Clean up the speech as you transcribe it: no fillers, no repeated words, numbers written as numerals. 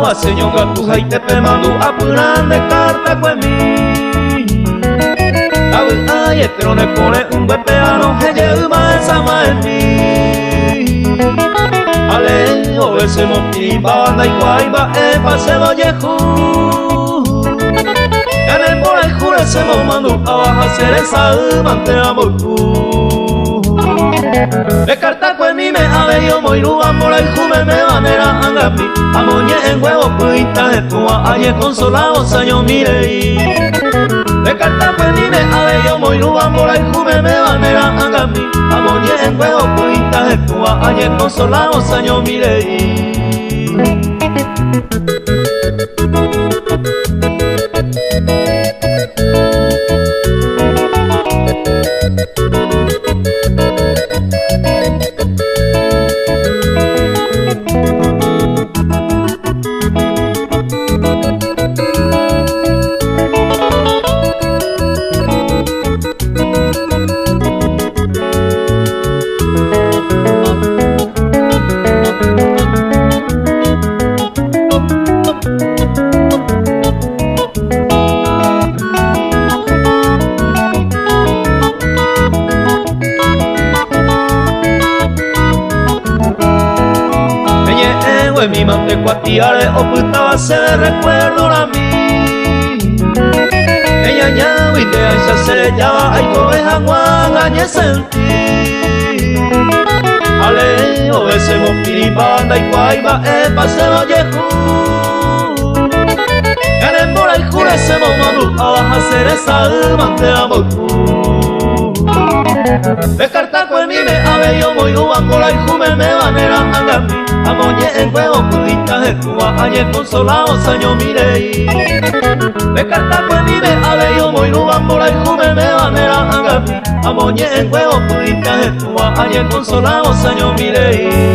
wa señor gatu haite pe mandu apuran de carta pues mi ay pero ne pone un bepeano que lleva esa mami ale o ese mopi banda y guayba e paseo yehu en el por el jure se mandu a hacer esa mante amor de carta pues mi me ave yo muy ruba por el jume me vanera angapi amoñe en huevo puita de tua aye consolado saño mire de carta pues mi me ave yo muy ruba por el jume me vanera angapi amoñe en huevo puita de tua aye consolado saño mire mi mante cuatiare ocultaba se recuerdo la mí ella ya y de ella se llama ay cobeja guagañe sentí ale o ese mopiri banda y guayba paseo yehu en el mora y jure se momadu a hacer esa mante amor de carta pues mi me ave yo muy ubangola y jume me vanera angami amoñe en huevo pudita de tua ayer consolado saño mirei de carta pues mi me ave yo muy ubangola y jume me vanera angami amoñe en huevo pudita de tua ayer consolado saño mirei